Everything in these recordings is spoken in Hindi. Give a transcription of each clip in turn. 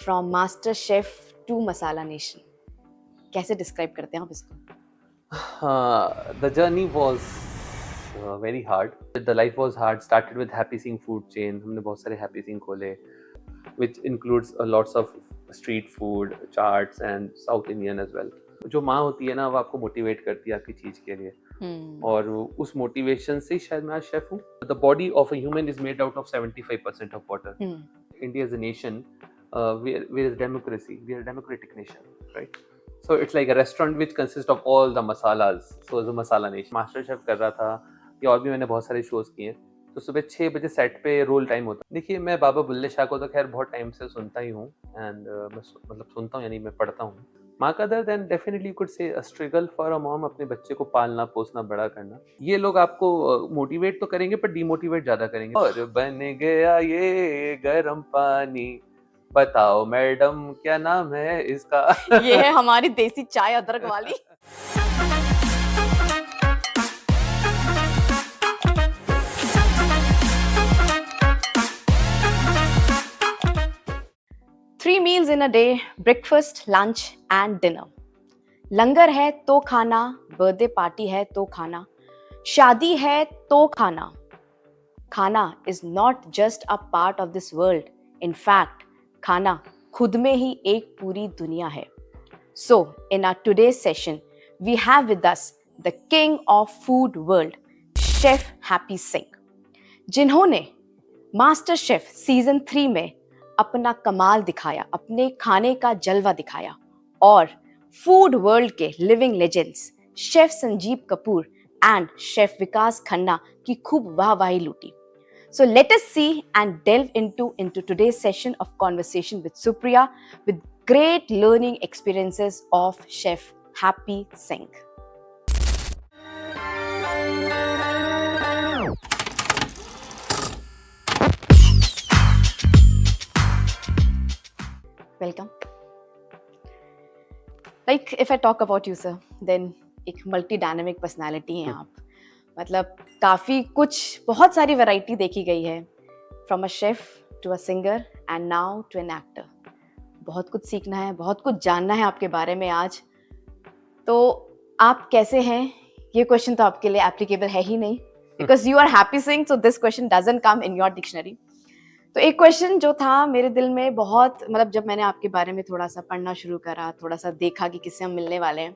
From MasterChef to Masala Nation, कैसे डिस्क्राइब करते हैं आप इसको? The journey was very hard. The life was hard. Started with Happy Singh food chain. हमने बहुत सारे Happy Singh खोले, which includes lots of street food, charts and South Indian as well. जो माँ होती है ना, वो आपको मोटिवेट करती है आपकी चीज़ के लिए, और उस मोटिवेशन से शायद मैं आज शेफ हूँ. The body of a human is made out of 75% of water. India is a nation where is democracy. We are a democratic nation, right? So it's like a restaurant which consists of all the masalas. So it's a masala nation. Master chef कर रहा था, या और भी मैंने बहुत सारे शोज किए हैं. तो सुबह 6 बजे सेट पे रोल टाइम होता है. देखिए, मैं बाबा बुल्ले शाह को तो खैर बहुत टाइम से सुनता ही हूँ, एंड मैं मतलब सुनता हूँ, यानी मैं पढ़ता हूँ. माँ का दर्द, and definitely could say a struggle for a mom, अपने बच्चे को पालना पोसना बड़ा करना. ये लोग आपको मोटिवेट तो करेंगे पर डिमोटिवेट ज्यादा करेंगे. और बन गया ये गर्म पानी, बताओ मैडम क्या नाम है इसका. ये है हमारी देसी चाय अदरक वाली. Three meals in a day, breakfast, lunch and dinner. लंगर है तो खाना, बर्थडे पार्टी है तो खाना, शादी है तो खाना. खाना is not just a part of this world. In fact, खाना खुद में ही एक पूरी दुनिया है. So, in our today's session, we have with us the king of food world, Chef Happy Singh, जिन्होंने मास्टर शेफ सीजन 3 में अपना कमाल दिखाया, अपने खाने का जलवा दिखाया, और फूड वर्ल्ड के living legends chef Sanjeev Kapoor and chef Vikas Khanna की खूब वाहवाही लूटी. So let us see and delve into today's session of conversation with Supriya, with great learning experiences of Chef Happy Singh. Welcome. Like if I talk about you, sir, then एक मल्टी डायनेमिक पर्सनैलिटी हैं आप. मतलब काफ़ी कुछ, बहुत सारी वैरायटी देखी गई है, from a chef to a singer and now to an actor. बहुत कुछ सीखना है, बहुत कुछ जानना है आपके बारे में आज. तो आप कैसे हैं, ये क्वेश्चन तो आपके लिए एप्लीकेबल है ही नहीं, because you are Happy Singh, so this question doesn't come in your dictionary. तो एक क्वेश्चन जो था मेरे दिल में बहुत, मतलब जब मैंने आपके बारे में थोड़ा सा पढ़ना शुरू करा, थोड़ा सा देखा कि किससे हम मिलने वाले हैं,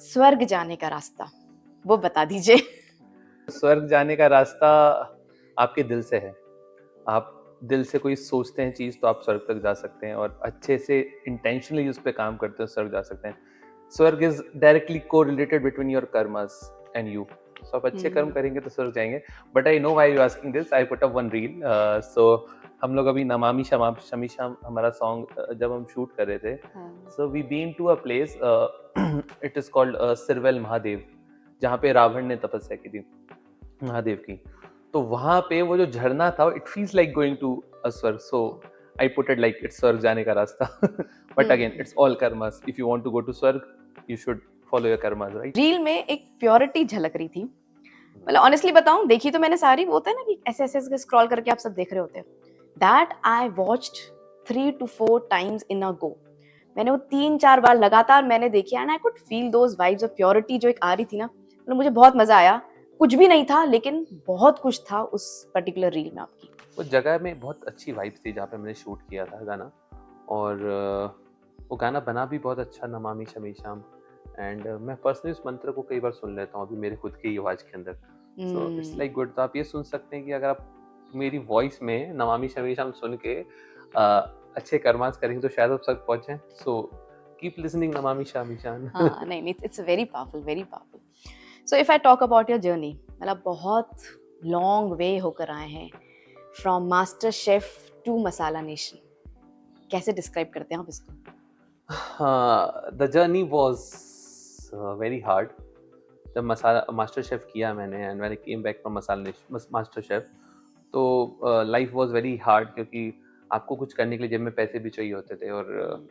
स्वर्ग जाने का रास्ता, वो बता दीजिए. स्वर्ग जाने का रास्ता आपके दिल से है. आप दिल से कोई सोचते हैं चीज, तो आप स्वर्ग तक जा सकते हैं, और अच्छे से इंटेंशनली उस पर काम करते हो, स्वर्ग जा सकते हैं. स्वर्ग इज डायरेक्टली को related between your karmas and you. So आप अच्छे कर्म करेंगे तो स्वर्ग जाएंगे. But I know why you asking this. I put up one reel. So हम लोग अभी नमामि शमीशाम हमारा सॉन्ग जब हम शूट कर रहे थे, so we been to a place, it is called Sirwel Mahadev, जहाँ पे रावण ने तपस्या की थी महादेव की. तो वहां पे वो जो झरना था, it feels like going to a स्वर्ग. So I put it like it's स्वर्ग जाने का रास्ता. But again it's all karmas. If you want to go to स्वर्ग, you should follow your karmas, right? Reel में एक प्योरिटी झलक रही थी. मतलब ऑनेस्टली बताऊं, देखी तो मैंने सारी, वो होता है ना कि ऐसे ऐसे स्क्रॉल करके आप सब देख रहे होते हैं. That I watched 3 to 4 times in a go. मैंने वो 3-4 बार लगातार मैंने देखी, and I could feel those vibes of purity जो एक आ रही थी ना. मतलब मुझे बहुत मजा आया. कुछ भी नहीं था, लेकिन बहुत कुछ था उस पर्टिकुलर रील में आपकी. उस जगह में बहुत अच्छी वाइब्स थी जहाँ पे मैंने शूट किया था गाना, और वो गाना बना भी बहुत अच्छा, नमामि शमीशाम. एंड मैं पर्सनली उस मंत्र को कई बार सुन लेता हूँ अभी मेरे खुद की आवाज के अंदर. सो इट्स लाइक गुड. तो आप ये सुन सकते हैं कि अगर आप मेरी वॉइस में नमामि शमीशाम सुन के अच्छे कर्मास करेंगे तो शायद आप तक पहुंचे. सो कीप लिसनिंग नमामि शमीशाम. हाँ, नहीं, it's very powerful, very powerful. So if I talk about your journey, मतलब बहुत लॉन्ग वे होकर आए हैं, from MasterChef to Masala Nation, कैसे डिस्क्राइब करते हैं आप इसको? The journey was very hard. जब मास्टर शेफ किया मैंने, and when I came back from MasterChef, तो लाइफ वॉज वेरी हार्ड, क्योंकि आपको कुछ करने के लिए जेब में पैसे भी चाहिए होते थे, और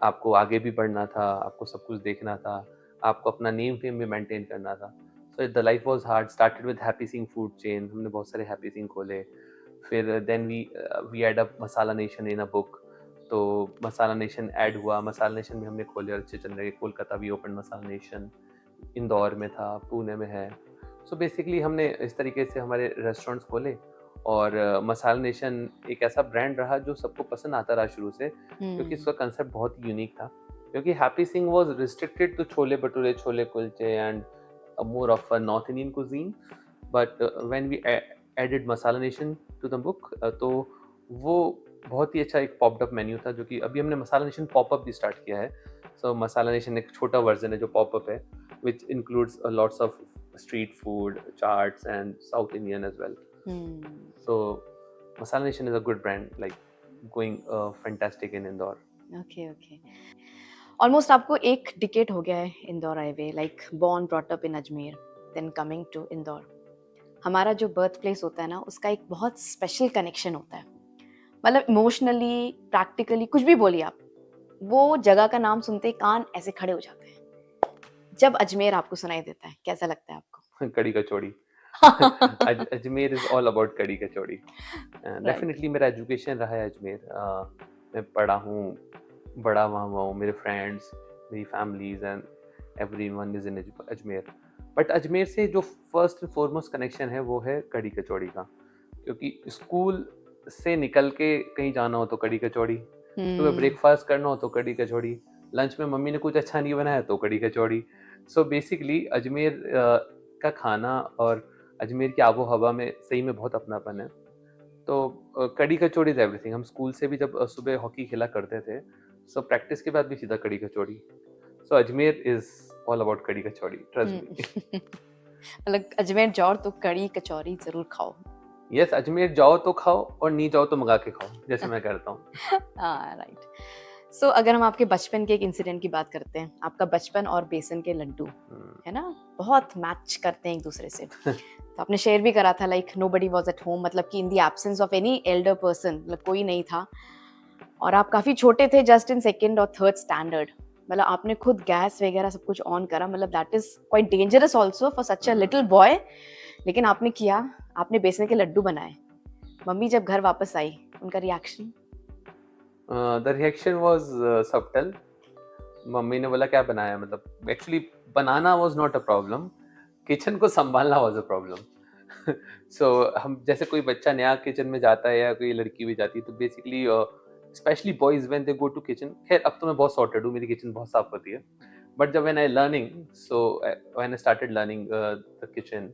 आपको आगे भी बढ़ना था, आपको सब कुछ देखना था, आपको अपना नेम फेम भी मेंटेन करना था. So the life was hard. Started with Happy Singh food chain. हमने बहुत सारे हैप्पी सिंह खोले. फिर then we add up Masala Nation in a book. तो मसाला नेशन ऐड हुआ, मसाला नेशन भी हमने खोले और अच्छे चल रहे। कोलकाता भी ओपन मसाला नेशन, इंदौर में था, पुणे में है। सो बेसिकली हमने इस तरीके से हमारे रेस्टोरेंट्स खोले और मसाला नेशन एक ऐसा ब्रांड रहा जो सबको पसंद आता रहा शुरू से, क्योंकि इसका कंसेप्ट बहुत ही यूनिक था। क्योंकि Happy Singh was restricted to chole bhature, chole kulche and more of a North Indian cuisine, but when we added Masala Nation to the book, तो वो बहुत ही अच्छा एक पॉप्ड अप मेन्यू था, जो कि अभी हमने मसाला नेशन पॉपअप भी स्टार्ट किया है। सो मसाला नेशन एक छोटा वर्जन है जो पॉपअप है, which includes lots of street food, charts and South Indian as well. So Masala Nation is a good brand, like going fantastic in Indore. Okay okay. Almost आपको एक डिकेड हो गया है इंदौर आए हुए, like born brought up in Ajmer, then coming to Indore. हमारा जो बर्थ प्लेस होता है ना, उसका एक बहुत स्पेशल कनेक्शन होता है, मतलब इमोशनली, प्रैक्टिकली, कुछ भी बोलिए आप, वो जगह का नाम सुनते ही कान ऐसे खड़े हो जाते हैं। जब अजमेर आपको सुनाई देता है, कैसा लगता है आपको? कड़ी कचौड़ी। अजमेर इज ऑल अबाउट कड़ी कचौड़ी। डेफिनेटली मेरा एजुकेशन रहा है अजमेर। मैं पढ़ा हूँ, बड़ा वहाँ हुआ हूँ, मेरे फ्रेंड्स, मेरी families and everyone is in Ajmer. But Ajmer से जो फर्स्ट एंड फॉरमोस्ट कनेक्शन है वो है कड़ी कचौड़ी का, क्योंकि स्कूल से निकल के कहीं जाना हो तो कड़ी कचौड़ी, सुबह ब्रेकफास्ट करना हो तो कड़ी कचौड़ी, लंच में मम्मी ने कुछ अच्छा नहीं बनाया तो कड़ी कचौड़ी। सो बेसिकली अजमेर का खाना और अजमेर की आबो हवा में सही में बहुत अपनापन है। तो कड़ी कचौड़ी इज एवरीथिंग। हम स्कूल से भी जब सुबह हॉकी खेला करते थे, सो प्रैक्टिस के बाद भी सीधा कड़ी कचौड़ी। सो अजमेर इज ऑल अबाउट कड़ी कचौड़ी, ट्रस्ट मी। मतलब अजमेर जाओ तो कड़ी कचौरी जरूर खाओ। यस, अजमेर जाओ तो खाओ और नहीं जाओ तो मंगा के खाओ, जैसे मैं करता हूँ। हाँ राइट। सो अगर हम आपके बचपन के एक इंसिडेंट की बात करते हैं, आपका बचपन और बेसन के लड्डू है ना, बहुत मैच करते हैं एक दूसरे से। तो आपने शेयर भी करा था, like nobody was at home, मतलब कि in the absence of any Elder person, मतलब कोई नहीं था, और आप काफी छोटे थे, जस्ट इन सेकंड और थर्ड स्टैंडर्ड। मतलब आपने खुद गैस वगैरह सब कुछ ऑन करा, मतलब that is quite dangerous also for such a little boy, लेकिन आपने किया, आपने बेसन के लड्डू बनाए। मम्मी जब घर वापस आई, उनका reaction? The reaction was subtle. Mummy ने बोला क्या बनाया, मतलब actually banana was not a problem, kitchen को संभालना वाज अ प्रॉब्लम। सो हम जैसे कोई बच्चा नया किचन में जाता है या कोई लड़की भी जाती है, तो basically specially boys when they go to kitchen, खैर अब तो मैं बहुत सॉर्टेड हूँ, मेरी किचन बहुत साफ होती है, बट जब when I learning, so when I started learning the kitchen,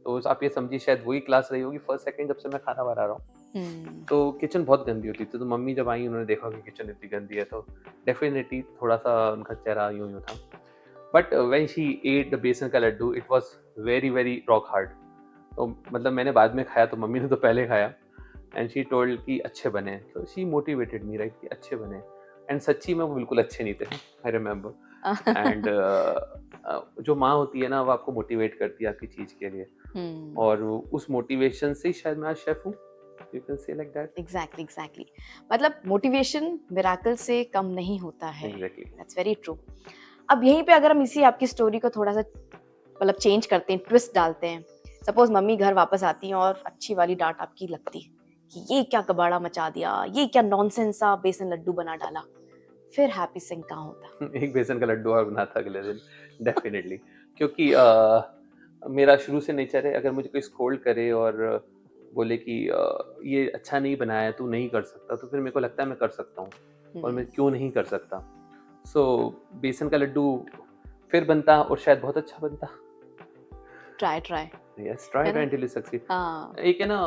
तो आप ये समझिए शायद वही क्लास रही होगी फर्स्ट सेकंड जब से मैं खाना बना रहा हूँ। तो किचन बहुत गंदी होती थी, तो मम्मी जब आई उन्होंने देखा कि किचन इतनी गंदी है, तो डेफिनेटली थोड़ा सा उनका चेहरा यूं यूं था। But when she ate the besan का लड्डू, it was very very rock hard. तो मतलब मैंने बाद में खाया, तो मम्मी ने तो पहले खाया, एंड शी टोल्ड कि अच्छे बने, तो शी मोटिवेटेड मी, राइट, कि अच्छे बने। एंड सच्ची में वो बिल्कुल अच्छे नहीं थे, आई रिमेम्बर। एंड जो माँ होती है ना, वो आपको मोटिवेट करती है आपकी चीज के लिए, और उस मोटिवेशन से शायद मैं आज शेफ हूँ। You can say like that. Exactly. मतलब मोटिवेशन मिराकल से कम नहीं होता है। Exactly. That's very true. अब यहीं पे अगर हम इसी आपकी स्टोरी को थोड़ा सा मतलब चेंज करते हैं, ट्विस्ट डालते हैं। सपोज मम्मी घर वापस आती हैं और अच्छी वाली डांट आपकी लगती कि ये क्या कबाड़ा मचा दिया, ये क्या नॉनसेंस सा बेसन लड्डू बना डाला, फिर हैप्पी सिंह कहाँ होता? एक बेसन का लड्डू और बनाता अगले दिन, डेफिनेटली। क्योंकि मेरा शुरू से नेचर है, अगर मुझे कोई स्कोल्ड करे और बोले कि ये अच्छा नहीं बनाया, तू नहीं कर सकता, तो फिर मेरे को लगता है मैं कर सकता हूँ, और मैं क्यों नहीं कर सकता। सो बेसन का लड्डू फिर बनता और शायद बहुत अच्छा बनता। Try yes, try until you succeed. एक है ना,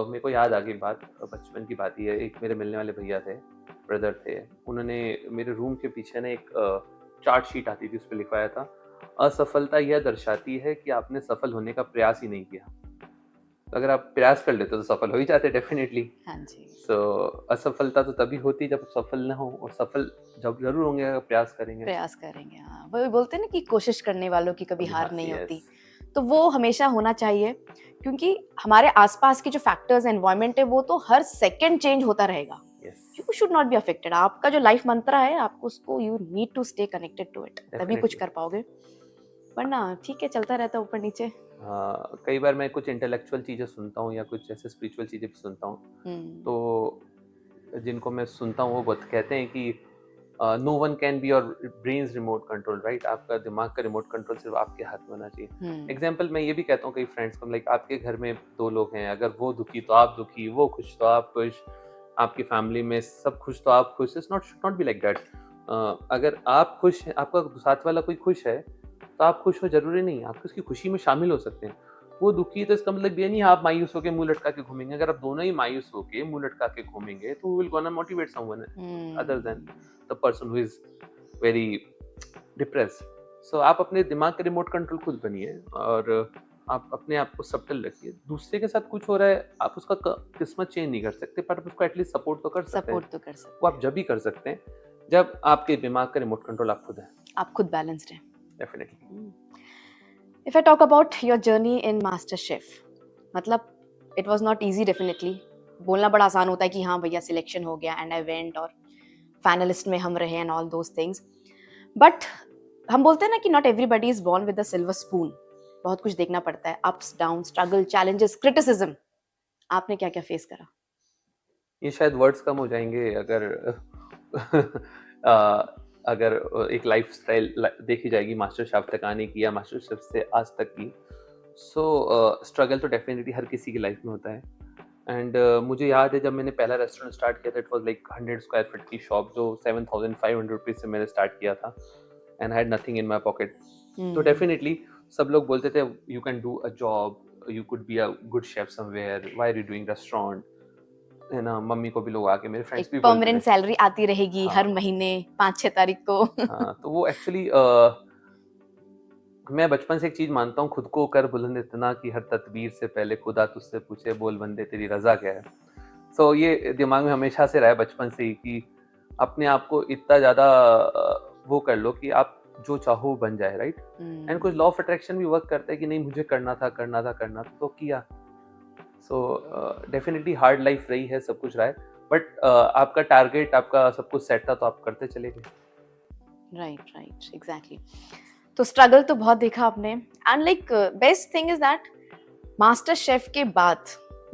मेरे को याद आ गई बात, बचपन की बात ही है। एक मेरे मिलने वाले भैया थे, ब्रदर थे, उन्होंने मेरे रूम के पीछे ना एक चार्ट शीट आती थी, उस पर लिखवाया था, असफलता यह दर्शाती है कि आपने सफल होने का प्रयास ही नहीं किया। तो अगर आप प्रयास कर लेते तो सफल हो ही जाते, डेफिनेटली। हाँ जी। सो असफलता तो तभी होती जब सफल ना हो, और सफल जब जरूर होंगे अगर प्रयास करेंगे। हाँ, वो बोलते हैं ना कि कोशिश करने वालों की कभी हार नहीं होती, तो वो हमेशा होना चाहिए, क्योंकि हमारे आसपास के जो फैक्टर्स एनवायरनमेंट है, वो तो हर सेकंड चेंज होता रहेगा। You should not be affected. आपका जो लाइफ मंत्रा है, आपको उसको, you need to stay connected to it, तभी कुछ कर पाओगे, वरना ठीक है चलता रहता ऊपर नीचे। कई बार मैं कुछ इंटेलेक्चुअल चीजें सुनता हूँ या कुछ ऐसे स्पिरिचुअल चीजें भी सुनता हूँ, तो जिनको मैं सुनता हूँ वो कहते हैं कि no one can be your brain's remote control, right? आपका दिमाग का रिमोट कंट्रोल सिर्फ आपके हाथ में होना चाहिए। एग्जाम्पल मैं ये भी कहता हूँ कई फ्रेंड्स को, लाइक आपके घर में 2 लोग हैं, अगर वो दुखी तो आप दुखी, वो खुश तो आप खुश, आपकी फैमिली में सब खुश तो आप खुश। It's not should not be like that. अगर आप खुश हैं, आपका साथ वाला कोई खुश है, तो आप खुश हो जरूरी नहीं, आप उसकी खुशी में शामिल हो सकते हैं। वो दुखी है तो इसका मतलब ये नहीं आप मायूस होकर मुंह लटका के घूमेंगे। अगर आप दोनों ही मायूस होकर मुंह लटका के घूमेंगे तो will gonna motivate someone other than the person who is very depressed. So आप अपने दिमाग का रिमोट कंट्रोल खुद बनिए और आप अपने आप को सबटल रखिए। दूसरे के साथ कुछ हो रहा है, आप उसका किस्मत चेंज नहीं कर सकते, पर आप उसको एटलीस्ट सपोर्ट तो कर सकते हैं। वो आप जब भी कर सकते हैं जब आपके दिमाग का रिमोट कंट्रोल आप खुद है, आप खुद बैलेंस्ड हैं। Definitely. If I talk about your journey in MasterChef, मतलब it was not easy definitely. बोलना बड़ा आसान होता है कि हाँ भैया सिलेक्शन हो गया and I went और फाइनलिस्ट में हम रहे and all those things. But हम बोलते हैं ना कि not everybody is born with a silver spoon. बहुत कुछ देखना पड़ता है, ups, downs, struggle, challenges, criticism. आपने क्या क्या फेस करा? ये शायद वर्ड्स कम हो जाएंगे अगर एक लाइफस्टाइल देखी जाएगी मास्टर शेफ तक आने की या मास्टर शेफ से आज तक की। सो स्ट्रगल तो डेफिनेटली हर किसी की लाइफ में होता है। एंड मुझे याद है जब मैंने पहला रेस्टोरेंट स्टार्ट किया था, it was like 100 square feet की शॉप जो 7,500 रुपीज से मैंने स्टार्ट किया था and had nothing in my pocket. तो डेफिनेटली सब लोग बोलते थे you can do a job, you could be a good chef somewhere, why are you doing restaurant, है ना। मम्मी को भी लोग आके, मेरे फ्रेंड्स भी बोलते थे परमानेंट सैलरी आती रहेगी हर महीने 5-6 तारीख को। हाँ, तो वो एक्चुअली मैं बचपन से एक चीज मानता हूँ, खुद को कर बुलंद इतना कि हर तदबीर से पहले खुदा तुझसे पूछे बोल बंदे तेरी रजा क्या है। सो ये दिमाग में हमेशा से रहा है बचपन से ही कि अपने आप को इतना ज्यादा वो कर लो कि आप जो चाहो बन जाए, राइट। एंड कुछ लॉ ऑफ अट्रैक्शन भी वर्क करता है कि नहीं मुझे करना था तो किया। सो डेफिनेटली हार्ड लाइफ रही है, सब कुछ रहा है, बट आपका टारगेट, आपका सब कुछ सेट था तो आप करते चले गए। Right exactly. तो स्ट्रगल तो बहुत देखा आपने and like best thing is that master chef के बाद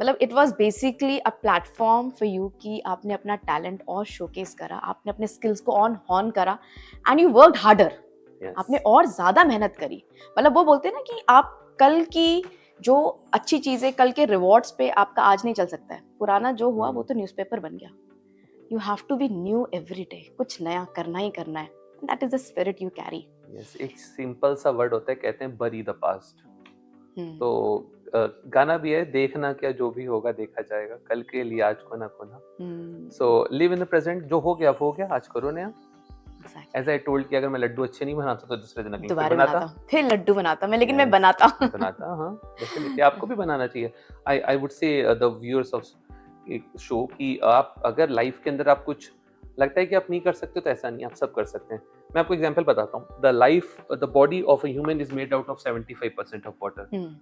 मतलब it was basically a platform for you कि आपने अपना टैलेंट और शोकेस करा, आपने अपने स्किल्स को ऑन हॉर्न करा एंड यू वर्कड हार्डर। आपने और ज्यादा मेहनत करी। मतलब वो बोलते हैं ना कि आप कल की जो अच्छी चीजें, कल के रिवॉर्ड्स पे आपका आज नहीं चल सकता है। पुराना जो हुआ वो तो न्यूज़पेपर बन गया। You have to be new every day, कुछ नया करना ही करना है। That is the spirit you carry. Yes, एक सिंपल सा वर्ड होता है, कहते हैं बरी द पास्ट। तो गाना भी है, देखना क्या जो भी होगा देखा जाएगा, कल के लिए आज को ना खोना। So live in the present, जो हो गया वो हो गया, आज करो नया। As I told कि अगर मैं लड्डू अच्छे नहीं बनाता तो दूसरे दिन अगले बनाता, फिर लड्डू बनाता मैं, लेकिन मैं बनाता। हाँ डेफिनेटली आपको भी बनाना चाहिए। I would say the viewers of show कि आप अगर लाइफ के अंदर आप कुछ लगता है कि आप नहीं कर सकते तो ऐसा नहीं, आप सब कर सकते हैं। मैं आपको एग्जांपल बताता हूँ। The body of a human is made out of 75% of water.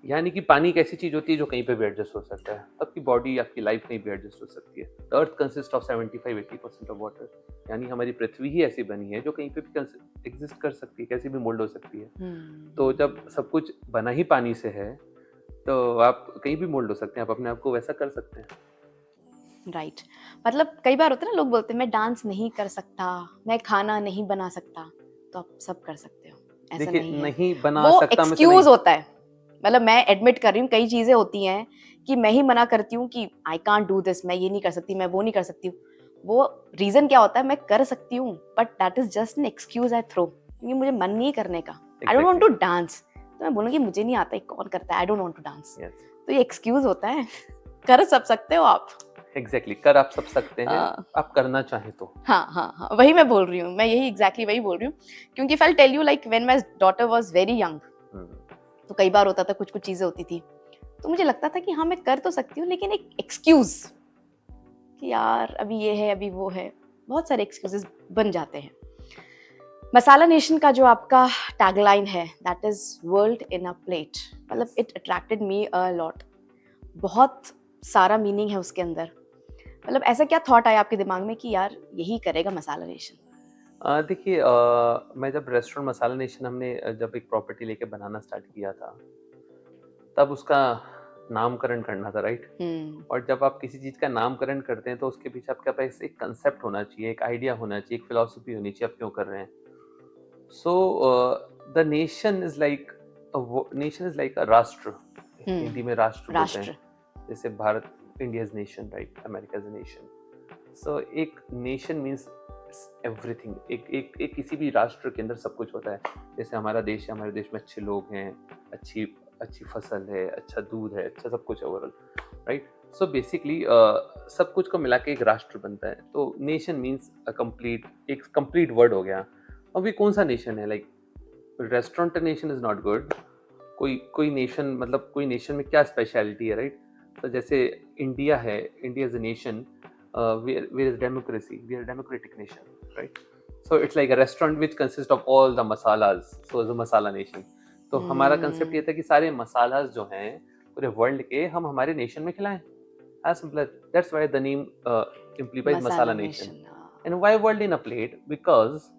यानी कि पानी एक ऐसी चीज होती है जो कहीं पे भी एडजस्ट हो सकता है। आपकी बॉडी, आपकी लाइफ कहीं भी एडजस्ट हो सकती है। The earth consist of 75-80% of water. यानी हमारी पृथ्वी ही ऐसी बनी है जो कहीं पे भी एग्जिस्ट कर सकती है, कैसी भी मोल्ड हो सकती है। तो जब सब कुछ बना ही पानी से है तो आप कहीं भी मोल्ड हो सकते हैं, आप अपने आप को वैसा कर सकते हैं। राइट मतलब कई बार होता है ना, लोग बोलते हैं मैं डांस नहीं कर सकता, मैं खाना नहीं बना सकता, तो आप सब कर सकते हो। ऐसा नहीं बना वो सकता एक्सक्यूज होता है। मतलब मैं एडमिट कर रही हूँ, कई चीजें होती हैं कि मैं ही मना करती हूँ कि आई कांट डू दिस, मैं ये नहीं कर सकती, मैं वो नहीं कर सकती हूँ। वो रीजन क्या होता है, मैं कर सकती हूँ but that is just an excuse I throw, क्योंकि मुझे मन नहीं करने का। I don't want to dance, तो मैं बोलूँगी मुझे नहीं आता, कौन करता है, I don't want to dance. तो ये एक्सक्यूज होता है। कर सब सकते हो आप। एग्जैक्टली कर आप सब सकते हैं, आप करना चाहें तो। हाँ वही मैं बोल रही हूँ, मैं यही एग्जैक्टली वही बोल रही हूँ। क्योंकि if I tell you like when my daughter was very young, तो कई बार होता था कुछ चीजें होती थी तो मुझे लगता था कि हाँ मैं कर तो सकती हूँ, लेकिन एक एक्सक्यूज कि यार अभी ये है, अभी वो है, बहुत सारे एक्सक्यूजेस बन जाते हैं। मसाला नेशन का जो आपका टैगलाइन है, that is world in a plate, मतलब it attracted me a lot. बहुत सारा मीनिंग है उसके अंदर। मतलब ऐसा क्या थॉट आया आपके दिमाग में कि यार यही करेगा मसाला नेशन? देखिए, मैं जब रेस्टोरेंट मसाला नेशन हमने जब एक प्रॉपर्टी लेके बनाना स्टार्ट किया था, तब उसका नामकरण करना था, राइट? और जब आप किसी चीज का नामकरण करते हैं तो उसके पीछे आपके पास एक कंसेप्ट होना चाहिए, एक आइडिया होना चाहिए, एक फिलॉसफी होनी चाहिए, आप क्यों कर रहे हैं. So the nation is like a राष्ट्र. हिंदी में राष्ट्र बोलते राष्ट्र. हैं. जैसे Bharat, India is nation, right? America is a nation. So एक नेशन मीन्स एवरीथिंग. एक किसी भी राष्ट्र के अंदर सब कुछ होता है. जैसे हमारा देश है, हमारे देश में अच्छे लोग हैं, अच्छी अच्छी फसल है, अच्छा दूध है, अच्छा सब कुछ है ओवरऑल, राइट? सो बेसिकली सब कुछ को मिला के एक राष्ट्र बनता है. तो नेशन मीन्स एक कंप्लीट वर्ड हो गया. अब ये कौन सा नेशन है? Like restaurant nation is not good. कोई नेशन, मतलब कोई नेशन में क्या स्पेशलिटी है, राइट? तो जैसे इंडिया है, India is a nation where is democracy. We are a democratic nation, right? So it's like a restaurant which consists of all the masalas. So it's a masala nation. तो हमारा कंसेप्ट ये था कि सारे मसालास जो हैं पूरे वर्ल्ड के हम हमारे नेशन में खिलाएं. As simple as that's why the name implies masala nation. And why world in a plate? Because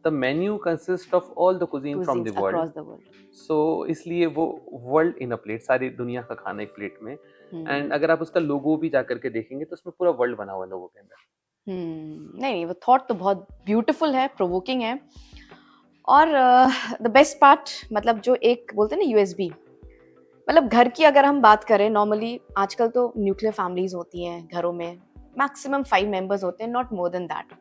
the menu consists of all the cuisine from the world. Across the world. So इसलिए वो वर्ल्ड इन अ प्लेट, सारी दुनिया का खाना एक प्लेट में. एंड अगर आप उसका लोगो भी जा करके देखेंगे तो उसमें पूरा वर्ल्ड बना हुआ है लोगों के अंदर. नहीं, वो थॉट तो बहुत ब्यूटीफुल है, प्रोवोकिंग है. और द बेस्ट पार्ट, मतलब जो एक बोलते हैं ना यूएसबी, मतलब घर की अगर हम बात करें, नॉर्मली आजकल तो न्यूक्लियर फैमिलीज होती हैं घरों में, मैक्सिमम 5 मेंबर्स होते हैं, नॉट मोर देन दैट.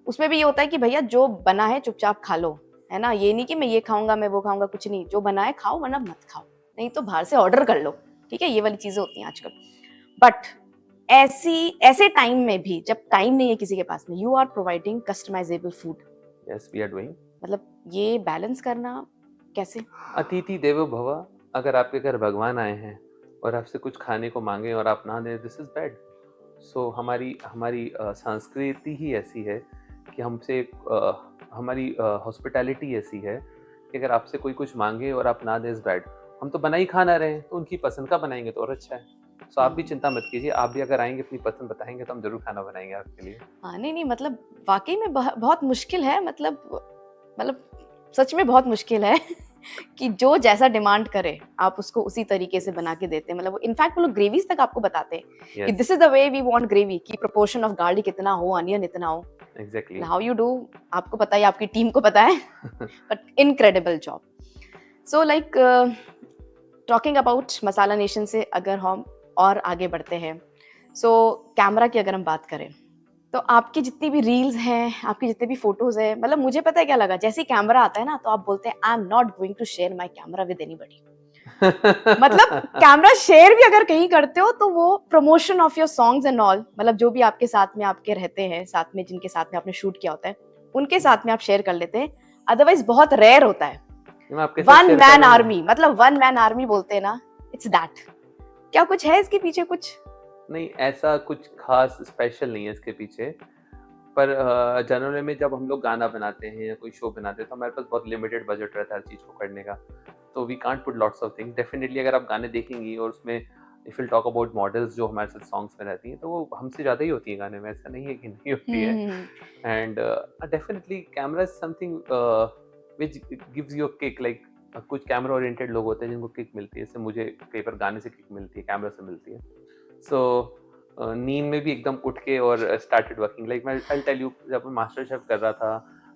उसमें भी ये होता है कि भैया जो बना है चुपचाप खा लो, है ना. ये नहीं कि मैं ये खाऊंगा, मैं वो खाऊंगा, कुछ नहीं. जो बना है खाओ, वरना मत खाओ, नहीं तो बाहर से ऑर्डर कर लो. ठीक है, ये वाली चीजें होती हैं आजकल. बट ऐसे टाइम में भी, जब टाइम नहीं है किसी के पास में, you are providing customizable food. Yes, we are doing. मतलब ये बैलेंस करना कैसे? अतिथि देवो भव. अगर आपके घर भगवान आए हैं और आपसे कुछ खाने को मांगे और आप ना दें, दिस इज बैड. सो हमारी संस्कृति ही ऐसी है कि हमसे हमारी हॉस्पिटैलिटी ऐसी है कि अगर आपसे कोई कुछ मांगे और आप ना दें, इज बैड. हम तो बना ही खाना रहे हैं, तो उनकी पसंद का बनाएंगे तो और अच्छा है. सो आप भी चिंता मत कीजिए. आप भी अगर आएंगे, अपनी पसंद बताएंगे, तो हम जरूर खाना बनाएंगे आपके लिए. हाँ, नहीं, मतलब वाकई में बहुत मुश्किल है. मतलब सच में बहुत मुश्किल है कि जो जैसा डिमांड करे आप उसको उसी तरीके से बना के देते हैं. मतलब इनफैक्ट वो लोग ग्रेवीज तक आपको बताते हैं कि this is the way we want gravy, की प्रोपोर्शन ऑफ गार्लिक इतना हो, अनियन इतना हो. एग्जैक्टली. हाउ यू डू, आपको पता है, आपकी टीम को पता है. But incredible job. So like talking about masala nation से अगर हम और आगे बढ़ते हैं, सो कैमरा की अगर हम बात करें, तो आपकी जितनी भी रील्स हैं, आपकी जितने भी फोटोज है, मतलब मुझे पता है क्या लगा, जैसे ही कैमरा आता है ना, तो आप बोलते हैं I am not going to share my camera with anybody. मतलब कैमरा शेयर भी अगर कहीं करते हो तो वो promotion of your songs and all, मतलब जो भी आपके साथ में आपके रहते हैं, साथ में जिनके साथ में आपने शूट किया होता है, उनके साथ में आप शेयर कर लेते हैं. अदरवाइज बहुत रेयर होता है. वन मैन आर्मी, मतलब वन मैन आर्मी बोलते हैं ना, इट्स दैट. क्या कुछ है इसके पीछे? कुछ नहीं, ऐसा कुछ खास स्पेशल नहीं है इसके पीछे. पर जनरल में जब हम लोग गाना बनाते हैं या कोई शो बनाते हैं, तो हमारे पास बहुत लिमिटेड बजट रहता है हर चीज़ को करने का. तो we can't put lots of things. Definitely अगर आप गाने देखेंगी और उसमें if will talk about models जो हमारे साथ सॉन्ग्स में रहती हैं, तो वो हमसे ज़्यादा ही होती है गाने में. ऐसा नहीं है कि नहीं होती है. And definitely camera is something which gives you a kick. Like कुछ कैमरा ओरिएंटेड लोग होते हैं जिनको किक मिलती है. जैसे मुझे कई बार गाने से किक मिलती है, कैमरा से मिलती है. सो नींद में भी एकदम उठ के और स्टार्टेड वर्किंग. लाइक मैं आई टेल यू, जब मैं मास्टर शेफ कर रहा था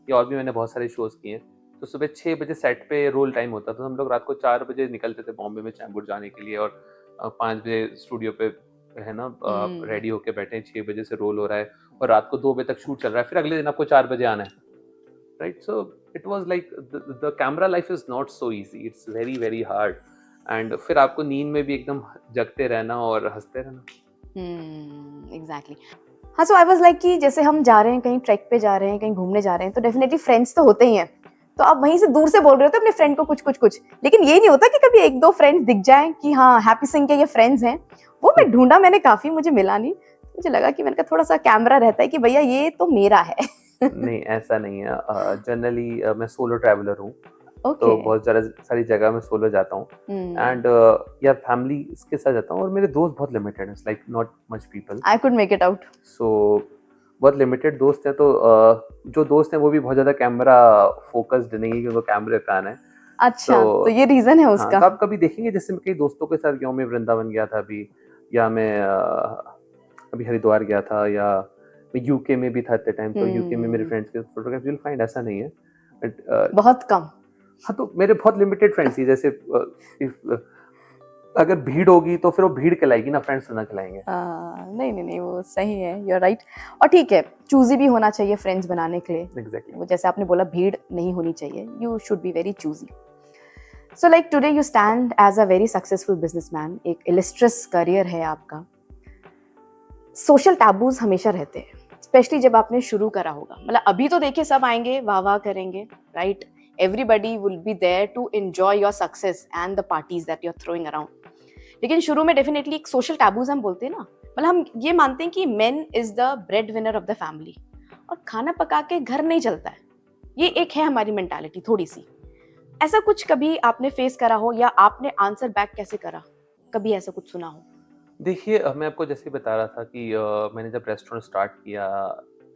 या और भी मैंने बहुत सारे शोज किए, तो सुबह 6 बजे सेट पे रोल टाइम होता था. हम लोग रात को 4 बजे निकलते थे बॉम्बे में चैम्बूर जाने के लिए, और 5 बजे स्टूडियो पे है ना रेडी होके बैठे हैं. 6 बजे से रोल हो रहा है और रात को 2 बजे तक शूट चल रहा है. फिर अगले दिन आपको 4 बजे आना है, right? So it was like the camera life is not so easy. It's very very hard. And फिर आपको नींद में भी एकदम जगते रहना और हंसते रहना. एग्जैक्टली. हाँ, सो आई वाज लाइक कि जैसे हम जा रहे हैं, कहीं ट्रैक पे जा रहे हैं, कहीं घूमने जा रहे हैं, तो डेफिनेटली फ्रेंड्स तो होते ही हैं. तो आप वहीं से दूर से बोल रहे होते अपने फ्रेंड को कुछ, लेकिन ये नहीं होता कि कभी 1-2 फ्रेंड्स दिख जाएं कि हाँ हैप्पी सिंह के ये फ्रेंड्स हैं. वो मैं ढूंढा, मैंने काफी, मुझे मिला नहीं. मुझे लगा कि मैंने कहा थोड़ा सा कैमरा रहता है कि भैया ये तो मेरा है. नहीं, ऐसा नहीं है. जनरली मैं सोलो ट्रैवलर हूँ. Okay. तो बहुत सारी जगह मैं सोलो जाता हूँ. एंड या फैमिली के साथ जाता हूँ. और मेरे दोस्त बहुत लिमिटेड हैं, like not much people. I could make it out. So बहुत लिमिटेड दोस्त हैं. तो जो दोस्त हैं वो भी बहुत ज़्यादा कैमरा फोकस्ड नहीं है कि उनको कैमरे पे आना है. अच्छा, तो ये रीजन है हाँ, उसका। तो आप कभी देखेंगे, जैसे मैं कई दोस्तों के साथ गया हूँ, मैं वृंदावन गया था अभी, या मैं अभी हरिद्वार गया था, या मैं यूके में भी था एट द टाइम, तो यूके में मेरे फ्रेंड्स के फोटोग्राफ यू विल फाइंड, ऐसा नहीं है बट बहुत कम। हाँ, तो मेरे बहुत लिमिटेड फ्रेंड्स ही, जैसे if, अगर भीड़ होगी तो फिर वो भीड़ कहलाएगी ना, फ्रेंड्स ना कहलाएंगे। नहीं नहीं नहीं, वो सही है, यू आर राइट। और ठीक है, चूजी भी होना चाहिए फ्रेंड्स बनाने के लिए। एग्जैक्टली। वो जैसे आपने बोला, भीड़ नहीं होनी चाहिए, you should be very choosy. So like today you stand as a very successful businessman, एक इलिस्ट्रस करियर है आपका। सोशल टैबूज हमेशा रहते हैं, स्पेशली जब आपने शुरू करा होगा। मतलब अभी तो देखिए सब आएंगे, वाह वाह करेंगे, right? Everybody will be there to enjoy your success and the parties that you are throwing around. लेकिन शुरू में डेफिनेटली एक सोशल टैबूज हम बोलते हैं ना, मतलब हम ये मानते हैं कि main is the bread winner of the family, और खाना पका के घर नहीं चलता है। ये एक है हमारी मेंटालिटी थोड़ी सी। ऐसा कुछ कभी आपने फेस करा हो, या आपने आंसर बैक कैसे करा, कभी ऐसा कुछ सुना हो? देखिए, मैं आपको जैसे ही बता रहा था कि मैंने जब रेस्टोरेंट स्टार्ट किया,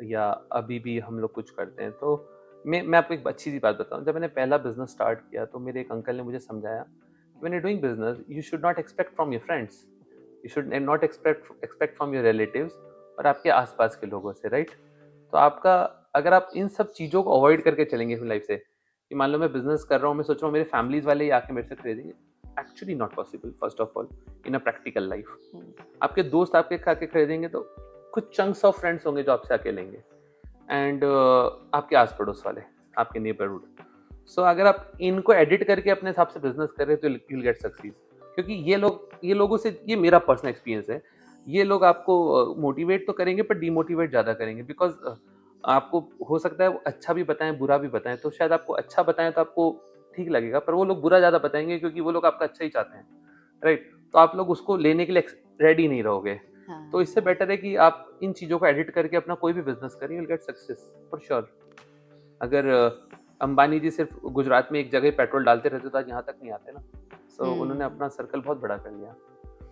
या अभी भी हम लोग कुछ करते हैं, तो मैं आपको एक अच्छी सी बात बताऊं। जब मैंने पहला बिजनेस स्टार्ट किया, तो मेरे एक अंकल ने मुझे समझाया, when you doing business you should not expect from your friends, you should not expect from your relatives और आपके आसपास के लोगों से, राइट? तो आपका, अगर आप इन सब चीज़ों को अवॉइड करके चलेंगे अपनी लाइफ से, कि मान लो मैं बिजनेस कर रहा हूँ, मैं सोच रहा हूँ मेरे फैमिलीज वाले ही आके मेरे से खरीदेंगे, actually not possible. First of all, in a practical life, आपके दोस्त आपके आके खरीदेंगे तो कुछ चंक्स ऑफ फ्रेंड्स होंगे जो आपसे आके लेंगे, एंड आपके आस पड़ोस वाले, आपके नेबरहुड। सो अगर आप इनको एडिट करके अपने हिसाब से बिजनेस कर रहे हो तो यू विल गेट सक्सीड, क्योंकि ये लोगों से, ये मेरा पर्सनल एक्सपीरियंस है, ये लोग आपको मोटिवेट तो करेंगे पर डीमोटिवेट ज़्यादा करेंगे, बिकॉज आपको हो सकता है वो अच्छा भी बताएं बुरा भी बताएं, तो शायद आपको अच्छा बताएं तो आपको ठीक लगेगा, पर वो लोग बुरा ज़्यादा बताएंगे क्योंकि वो लोग आपका अच्छा ही चाहते हैं, राइट? तो आप लोग उसको लेने के लिए रेडी नहीं रहोगे। तो इससे बेटर है कि आप इन चीज़ों को एडिट करके अपना कोई भी बिजनेस करें, you will get success for sure. अगर अंबानी जी सिर्फ गुजरात में एक जगह पेट्रोल डालते रहते तो आज यहाँ तक नहीं आते ना। सो उन्होंने अपना सर्कल बहुत बड़ा कर लिया।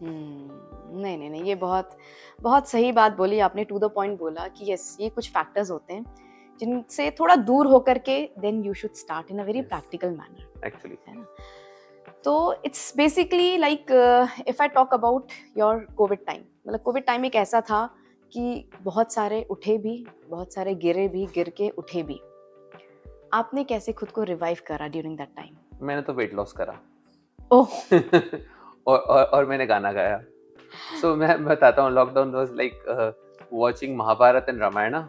नहीं नहीं नहीं, ये बहुत बहुत सही बात बोली आपने, टू द पॉइंट बोला कि यस, ये कुछ फैक्टर्स होते हैं जिनसे थोड़ा दूर होकर के then you should start in a very practical manner, actually, है ना? तो it's basically like, if I talk about your Covid time, मतलब कोविड टाइम एक ऐसा था कि बहुत सारे उठे भी, बहुत सारे गिरे भी, गिर के उठे भी। आपने कैसे खुद को रिवाइव करा ड्यूरिंग दैट टाइम? मैंने तो वेट लॉस करा। ओह और मैंने गाना गाया। सो मैं बताता हूँ, lockdown was like watching Mahabharat and Ramayan.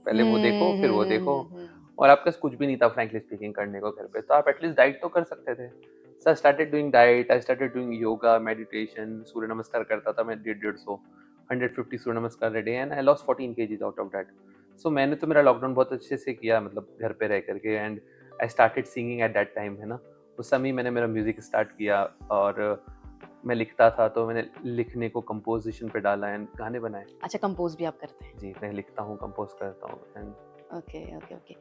पहले वो देखो, फिर वो देखो, और आपके पास कुछ भी नहीं था फ्रैंकली स्पीकिंग करने को घर पे, तो आप एटलीस्ट डाइट तो कर सकते थे। So I started doing diet, I started doing yoga, meditation, Surya Namaskar करता था मैं 150 Surya Namaskar a day, and I lost 14 kgs out of that. So मैंने तो मेरा लॉकडाउन बहुत अच्छे से किया, मतलब घर पे रह करके, and I started singing at that time, है ना। उस समय मैंने मेरा म्यूजिक स्टार्ट किया, और मैं लिखता था तो मैंने लिखने को कंपोजिशन पे डाला एंड गाने बनाए। अच्छा, कंपोज भी आप करते हैं? जी, मैं लिखता हूँ, कंपोज करता हूँ एंड ओके ओके ओके।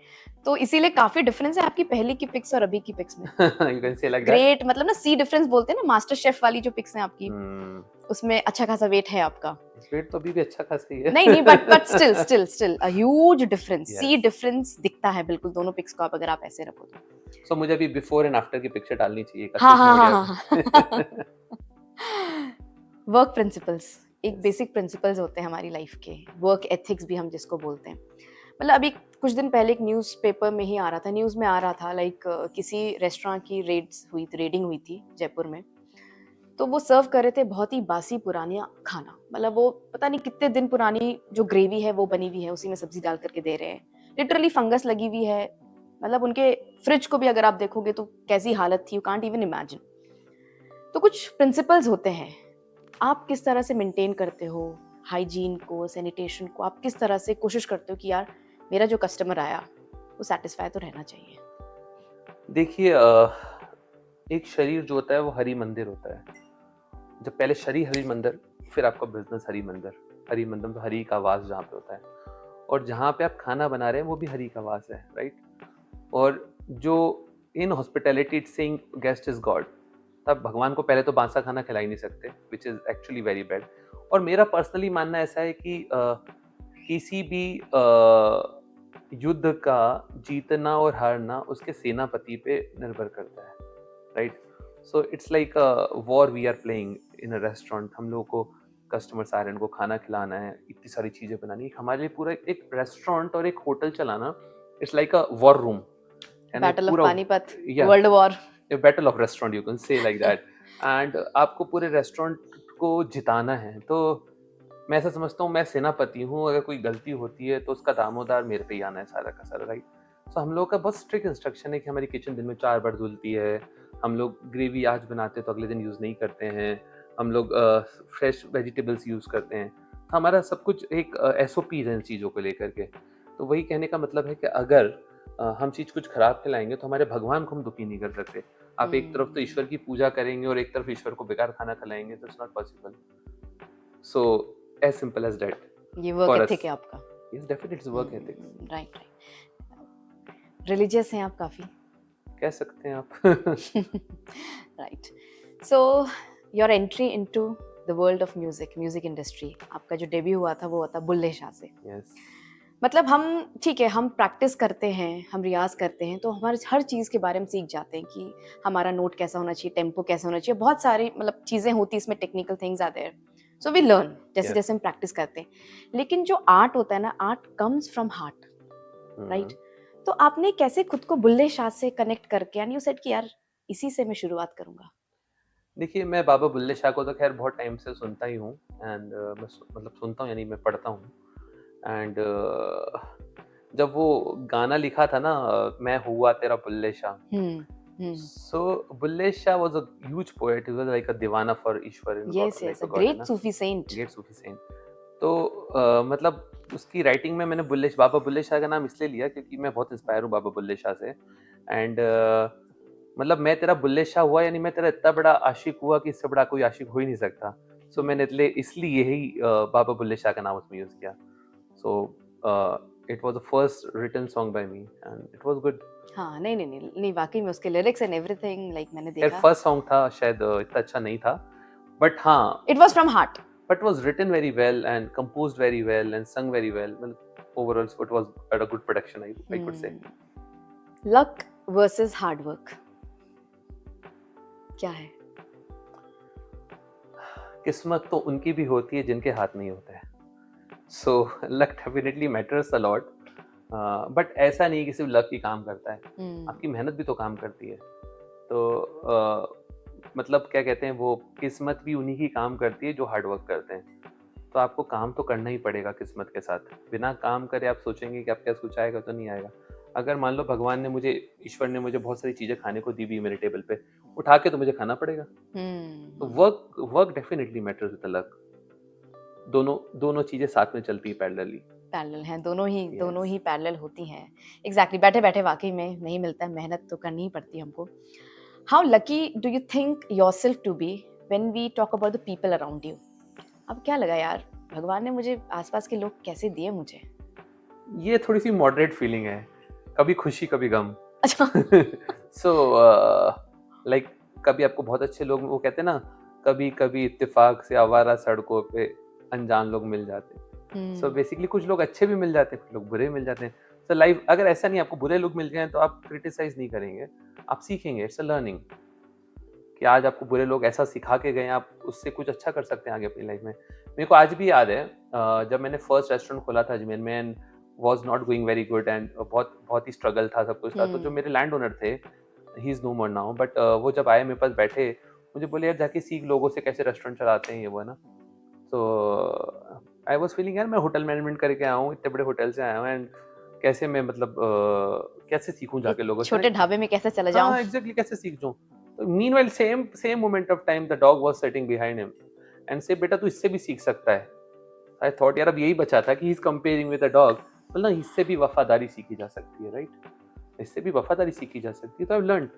तो इसीलिए काफी डिफरेंस है आपकी पहले की पिक्स और अभी की पिक्स में। You can say like that. Great, मतलब ना सी डिफरेंस बोलते हैं ना, मास्टर शेफ वाली जो पिक्स हैं आपकी, उसमें अच्छा खासा वेट है आपका। वेट तो अभी भी अच्छा खासा ही है। नहीं नहीं, but still a huge difference, Yes. See difference दिखता है बिल्कुल दोनों पिक्स को, आप अगर आप ऐसे रखो तो। सो मुझे अभी बिफोर एंड आफ्टर की पिक्चर डालनी चाहिए। हाँ हाँ हाँ हाँ। वर्क प्रिंसिपल्स, एक Yes. बेसिक प्रिंसिपल्स होते हैं हमारी लाइफ के, वर्क एथिक्स भी हम जिसको बोलते हैं। मतलब अभी कुछ दिन पहले एक न्यूज़पेपर में ही आ रहा था, न्यूज़ में आ रहा था, लाइक किसी रेस्टोरेंट की रेडिंग हुई थी जयपुर में। तो वो सर्व कर रहे थे बहुत ही बासी पुरानी खाना, मतलब वो पता नहीं कितने दिन पुरानी जो ग्रेवी है वो बनी हुई है, उसी में सब्जी डाल करके दे रहे हैं। लिटरली फंगस लगी हुई है, मतलब उनके फ्रिज को भी अगर आप देखोगे तो कैसी हालत थी, यू कांट इवन इमेजिन। तो कुछ प्रिंसिपल्स होते हैं, आप किस तरह से मेंटेन करते हो हाइजीन को, सैनिटेशन को? आप किस तरह से कोशिश करते हो कि यार मेरा जो कस्टमर आया वो सेटिस्फाई तो रहना चाहिए? देखिए, एक शरीर जो होता है वो हरि मंदिर होता है। जब पहले शरीर हरि मंदिर, फिर आपका बिजनेस हरि मंदिर। हरि मंदिर तो हरि का वास जहाँ पे होता है, और जहाँ पे आप खाना बना रहे हैं वो भी हरि का वास है, राइट? और जो in hospitality it's saying guest is God, तब भगवान को पहले तो बासा खाना खिला ही नहीं सकते, which is actually very bad. और मेरा पर्सनली मानना ऐसा है कि किसी भी युद्ध का जीतना और हारना उसके सेनापति पे निर्भर करता है। Right? So it's like a war we are playing in a restaurant. हम लोगों को कस्टमर्स आ रहे हैं, उनको खाना खिलाना है, इतनी सारी चीज़ें बनानी है। हमारे लिए पूरा एक रेस्टोरेंट और एक होटल चलाना, it's like a war room, यानी एक बैटल ऑफ पूरा, पानीपत, या world war. A battle of restaurant you can say like that. And आपको पूरे रेस्टोरेंट को जिताना है। तो मैं ऐसा समझता हूँ, मैं सेनापति हूँ, अगर कोई गलती होती है तो उसका दामोदार मेरे पे ही आना है सारा का सारा, राइट? सो हम लोग का बहुत स्ट्रिक्ट इंस्ट्रक्शन है कि हमारी किचन दिन में 4 बार धुलती है। हम लोग ग्रेवी आज बनाते हैं तो अगले दिन यूज़ नहीं करते हैं। हम लोग फ्रेश वेजिटेबल्स यूज़ करते हैं। हमारा सब कुछ एक एसओपीज़ है इन चीज़ों को लेकर के। तो वही कहने का मतलब है कि अगर हम चीज़ कुछ खराब खिलाएँगे तो हमारे भगवान को हम दुखी नहीं कर सकते। आप एक तरफ तो ईश्वर की पूजा करेंगे और एक तरफ ईश्वर को बेकार खाना खिलाएँगे, तो it's not possible. So as simple as that ये वर्क फॉर एथिक अस। है आपका। Yes, definitely it's work ethics, right, right. Religious हैं आप काफी। कह सकते हैं आप। Right. So your entry into the world of music, music industry, आपका जो डेब्यू हुआ था वो हुआ था बुल्ले शाह से। यस, मतलब हम, ठीक है, हम प्रैक्टिस करते हैं, हम रियाज करते हैं, तो हमारे हर चीज़ के बारे में सीख जाते हैं कि हमारा नोट कैसा होना चाहिए, टेम्पो कैसा होना चाहिए, बहुत सारी मतलब चीज़ें होती हैं इसमें, technical things are there. So we learn जैसे यस। जैसे हम प्रैक्टिस करते हैं। लेकिन जो आर्ट होता है ना, art comes from heart, right? तो आपने कैसे खुद को बुल्ले शाह से कनेक्ट करके, एंड यू सेड कि यार इसी से मैं शुरुआत करूंगा? देखिए, मैं बाबा बुल्ले शाह को तो खैर बहुत टाइम से सुनता ही हूँ। एंड मैं मतलब सुनता हूँ, यानी मैं पढ़ता हूँ। एंड जब वो गाना लिखा था ना, मैं हुआ तेरा Bulle Shah, hmm. So Bulle Shah was a huge poet. He was like a दीवाना फॉर ईश्वर, in yes, like yes, a a god, है ग्रेट ना? Sufi saint. Great Sufi saint. तो मतलब उसकी राइटिंग में मैंने बाबा बुल्ले शाह का नाम इसलिए लिया क्योंकि मैं बहुत इंस्पायर हूँ बाबा बुल्ले शाह से। एंड मतलब मैं तेरा बुल्ले शाह हुआ, यानी मैं तेरा इतना बड़ा आशिक हुआ कि इससे बड़ा कोई आशिक हो ही नहीं सकता। सो मैंने इसलिए यही बाबा बुल्ले शाह का नाम उसमें यूज़ किया। So it was the first written song by me and it was good. हाँ, नहीं नहीं नहीं नहीं, वाकई में उसके लिरिक्स एंड एवरीथिंग, लाइक मैंने खैर देखा, फर्स्ट सॉन्ग था, शायद इतना अच्छा नहीं था, बट हाँ, it was from heart. but was written very well and composed very well and sung very well. Well, overall, it was at a good production, I could say. Luck versus hard work क्या है? किस्मत तो उनकी भी होती है जिनके हाथ नहीं होते हैं। So luck definitely matters a lot. But ऐसा नहीं कि सिर्फ लक ही काम करता है, आपकी मेहनत भी तो काम करती है। तो मतलब क्या कहते हैं, वो किस्मत भी उन्हीं की काम करती है जो हार्ड वर्क करते हैं। तो आपको काम तो करना ही पड़ेगा किस्मत के साथ। बिना काम करे आप सोचेंगे कि आप क्या कुछ आएगा, तो नहीं आएगा। अगर मान लो भगवान ने मुझे, ईश्वर ने मुझे बहुत सारी चीज़ें खाने को दी भी मेरे टेबल पे, उठा के तो मुझे खाना पड़ेगा। तो work definitely matters with the luck. दोनों चीज़ें साथ में चलती है पैरेलली। पैरेलल हैं, दोनों Yes. ही पैरेलल होती हैं। एग्जैक्टली, बैठे बैठे वाकई में नहीं मिलता है, मेहनत तो करनी ही पड़ती है हमको। How lucky do you think yourself to be when we talk about the people around you? अब क्या लगा यार, भगवान ने मुझे, आसपास के लोग कैसे दिए मुझे? ये थोड़ी सी मॉडरेट फीलिंग है, कभी खुशी कभी गम। अच्छा। सो लाइक कभी आपको बहुत अच्छे लोग, वो कहते हैं ना, कभी कभी इत्तेफाक से आवारा सड़कों पे अनजान लोग मिल जाते हैं। सो बेसिकली कुछ लोग अच्छे भी मिल जाते हैं, कुछ लोग बुरे मिल जाते हैं। तो लाइफ अगर ऐसा नहीं, आपको बुरे लोग मिल गए हैं तो आप क्रिटिसाइज नहीं करेंगे, आप सीखेंगे। इट्स अ लर्निंग कि आज आपको बुरे लोग ऐसा सिखा के गए हैं, आप उससे कुछ अच्छा कर सकते हैं आगे अपनी लाइफ में। मेरे को आज भी याद है जब मैंने फर्स्ट रेस्टोरेंट खोला था अजमेर में, and was not going very good, and बहुत ही स्ट्रगल था, सब कुछ था। तो जो मेरे लैंड ओनर थे, he is no more now, but वो जब आए मेरे पास बैठे, मुझे बोले यार जाके सीख लोगों से कैसे रेस्टोरेंट चलाते हैं, ये वो, है ना। तो आई वाज फीलिंग यार, मैं होटल मैनेजमेंट करके आया हूँ, इतने बड़े होटल से आया हूँ, एंड कैसे मैं मतलब कैसे सीखूं जाके लोगों से, छोटे ढाबे में कैसे चला जाऊं? हाँ एग्जैक्टली, कैसे सीख जाऊं। तो meanwhile same moment of time the dog was sitting behind him and से, बेटा तू इससे भी सीख सकता है। आई थॉट यार अब यही बचा था कि he is comparing with the dog, बोला इससे भी वफादारी सीखी जा सकती है, राइट? इससे भी वफादारी सीखी जा सकती है। तो आई लर्न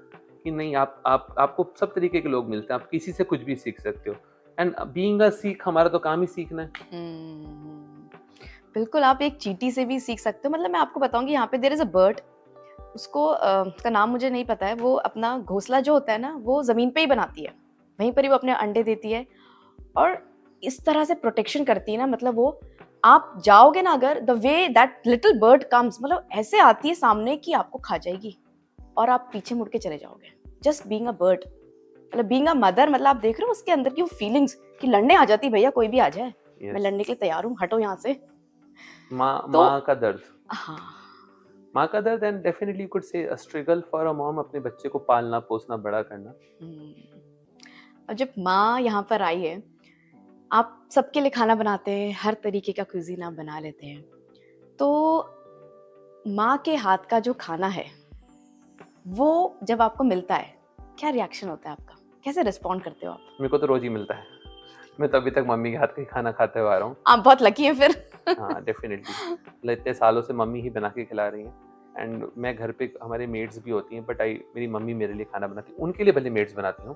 कि नहीं, आपको सब तरीके के लोग मिलते हैं, आप किसी से कुछ भी सीख सकते हो। एंड बीइंग अ सीख, हमारा तो काम ही सीखना है। बिल्कुल, आप एक चींटी से भी सीख सकते हो। मतलब मैं आपको बताऊंगी, यहाँ पे देयर इज अ बर्ड, उसको उसका नाम मुझे नहीं पता है। वो अपना घोंसला जो होता है ना, वो जमीन पे ही बनाती है, वहीं पर ही वो अपने अंडे देती है, और इस तरह से प्रोटेक्शन करती है ना। मतलब वो, आप जाओगे ना अगर, the way that little bird comes, मतलब ऐसे आती है सामने कि आपको खा जाएगी और आप पीछे मुड़ के चले जाओगे। जस्ट बीइंग अ बर्ड, मतलब बीइंग अ मदर, मतलब आप देख रहे हो उसके अंदर की वो फीलिंग्स कि लड़ने आ जाती, भैया कोई भी आ जाए, मैं Yes. लड़ने के लिए तैयार हूँ, हटो यहाँ से। माँ तो माँ का दर्द, हाँ, माँ का दर्द, and definitely could say a struggle for a mom, अपने बच्चे को पालना पोसना बड़ा करना। अब जब माँ यहाँ पर आई है, आप सबके लिए खाना बनाते हैं, हर तरीके का क्यूजीन आप बना लेते हैं, तो माँ के हाथ का जो खाना है वो जब आपको मिलता है, क्या रिएक्शन होता है आपका, कैसे रिस्पॉन्ड करते हो आप? मेरे को तो रोज ही मिलता है। मैं तो अभी तक मम्मी के हाथ का ही खाना खाते हुए आ रहा हूँ। आप बहुत लकी हैं फिर। हाँ, डेफिनेटली, मतलब इतने सालों से मम्मी ही बना के खिला रही हैं। एंड मैं घर पे, हमारे मेड्स भी होती हैं, बट मेरी मम्मी मेरे लिए खाना बनाती है, उनके लिए भले मेड्स बनाती हूँ।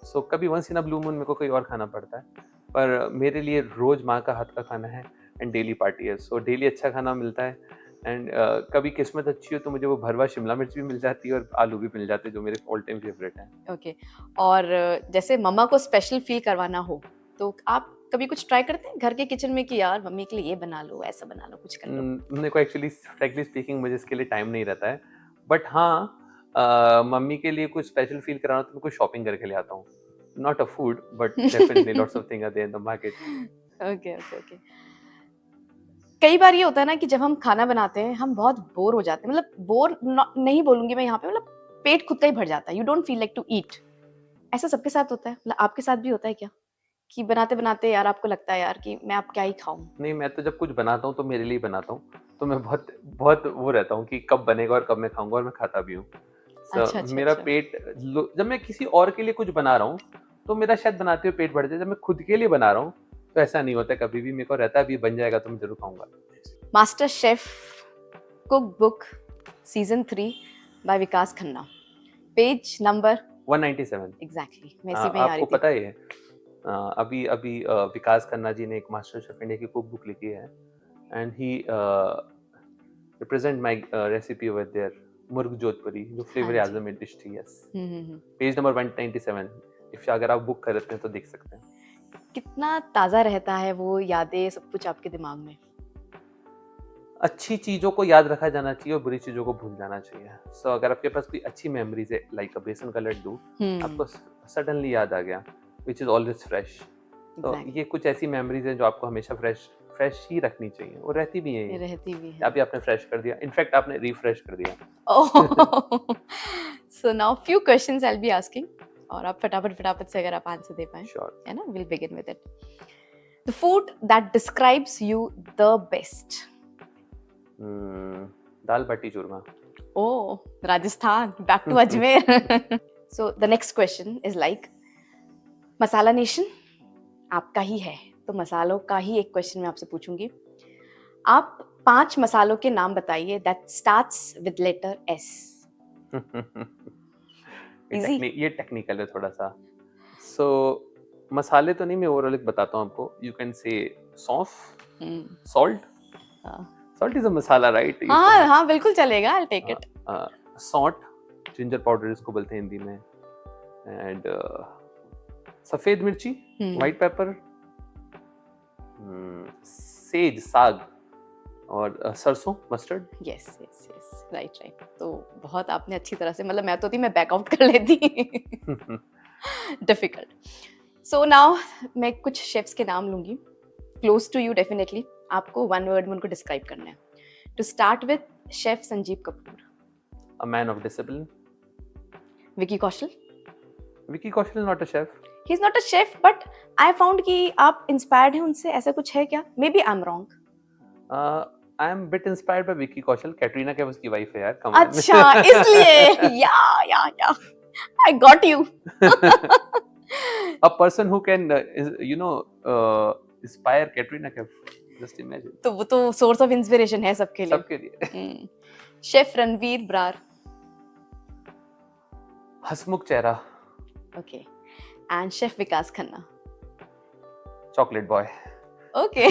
सो कभी once in a blue moon मेरे को कोई और खाना पड़ता है, पर मेरे लिए रोज माँ का हाथ का खाना है, एंड डेली पार्टी है। सो डेली अच्छा खाना मिलता है, एंड कभी किस्मत अच्छी हो तो मुझे वो भरवा शिमला मिर्च भी मिल जाती है और आलू भी मिल जाते हैं, जो मेरे ऑल टाइम फेवरेट हैं। ओके। और जैसे मम्मा को स्पेशल फील करवाना हो तो आप कभी कुछ ट्राई करते हैं घर के किचन में कि यार मम्मी के लिए ये बना लो, ऐसा बना लो, कुछ कर लो? मेरे को एक्चुअली फ्रैंकली स्पीकिंग मुझे इसके लिए टाइम नहीं रहता है, बट हाँ, मम्मी के लिए कुछ स्पेशल फील कराना तो मैं कुछ शॉपिंग करके ले आता हूँ। Not a food, but definitely lots of thing are there in the market. Okay okay okay. कई बार ये होता है ना कि जब हम खाना बनाते हैं हम बहुत बोर हो जाते हैं, मतलब बोर नहीं बोलूंगी मैं यहाँ पे, मतलब पेट खुद का ही भर जाता है, you don't feel like to eat. ऐसा सबके साथ होता है, मतलब आपके साथ भी होता है क्या कि बनाते बनाते यार आपको लगता है यार कि मैं अब क्या ही खाऊं? नहीं, मैं तो जब कुछ बनाता हूँ तो मेरे लिए बनाता हूँ, तो मैं बहुत बहुत वो रहता हूँ कि कब बनेगा और कब मैं खाऊंगा, और मैं खाता भी हूँ। अच्छा अच्छा मेरा अच्छा। पेट जब मैं किसी और के लिए कुछ बना रहा हूँ तो मेरा शायद बनाते हुए पेट भर जाए। जब मैं खुद के लिए बना रहा हूँ तो ऐसा नहीं होता कभी भी। मेरे को रहता है अभी बन जाएगा तो मैं जरूर खाऊंगा। Master chef cook book season 3 by Vikas Khanna, page number 197। Exactly मैं इसी में ही आ रही आपको थी। पता ही है, अभी अभी विकास खन्ना जी ने एक मास्टर शेफ इंडिया की कुक बुक लिखी है, and he represent my recipe over there, murg Jodhpuri, जो हाँ फ्लेवर जी। आजम में डिश थी। Yes, hmm. Page number 197। If अगर आप बुक करते हैं तो देख सकते हैं। कितना ताजा रहता है वो यादें, सब कुछ आपके दिमाग में? अच्छी चीजों को याद रखा जाना चाहिए और बुरी चीजों को भूल जाना चाहिए। सो अगर आपके पास कोई अच्छी मेमोरीज है, लाइक अ बेसन का लड्डू, आपको सडनली याद आ गया, विच इज ऑलवेज फ्रेश, तो Exactly. ये कुछ ऐसी मेमोरीज हैं जो आपको हमेशा फ्रेश फ्रेश ही रखनी चाहिए, और रहती भी हैं। ये रहती भी है। अभी आपने फ्रेश कर दिया, इनफैक्ट आपने रिफ्रेश कर दिया। Oh, so now few questions I'll be asking और आप फटाफट फटाफट से अगर आप आंसर दे पाए, श्योर। है ना? We'll begin with it. The food that describes you the best. Dal baati churma. Oh, Rajasthan. Back to Ajmer. So the next question is like, masala nation आपका ही है, तो मसालों का ही एक क्वेश्चन मैं आपसे पूछूंगी। आप 5 मसालों के नाम बताइए that starts with letter S. Easy. ये टेक्निकल है थोड़ा सा। सो मसाले तो नहीं, मैं ओवरऑल एक बताता हूँ आपको। यू कैन से सौंफ, salt. Salt is a masala, right? हाँ हाँ बिल्कुल चलेगा, I'll take it. सौंठ, जिंजर पाउडर इसको बोलते हैं हिंदी में, एंड सफेद मिर्ची, व्हाइट पेपर, सेज साग, और सरसों, mustard. Yes yes yes, right right. तो बहुत आपने अच्छी तरह से, मतलब मैं तो थी, मैं बैकआउट कर लेती। डिफिकल्ट। सो नाउ मैं कुछ शेफ्स के नाम लूंगी, क्लोज टू यू डेफिनेटली। आपको वन वर्ड में उनको डिस्क्राइब करना है। To start with chef Sanjeev Kapoor. A man of discipline. Vicky Kaushal. Vicky Kaushal is not a chef. He is not a chef, but I found कि आप इंस्पायर्ड हैं उनसे, ऐसा कुछ है क्या? Maybe I am wrong. I am bit inspired by Vicky Kaushal. Katrina Kaif उसकी वाइफ है यार, कम ऑन। अच्छा, इसलिए या I got you. A person who can inspire Katrina Kaif, just imagine. तो वो तो सोर्स ऑफ इंस्पिरेशन है सबके लिए। सबके लिए। शेफ रणवीर ब्रार। हसमुख चेहरा। Okay. And chef Vikas Khanna. Chocolate boy. Okay.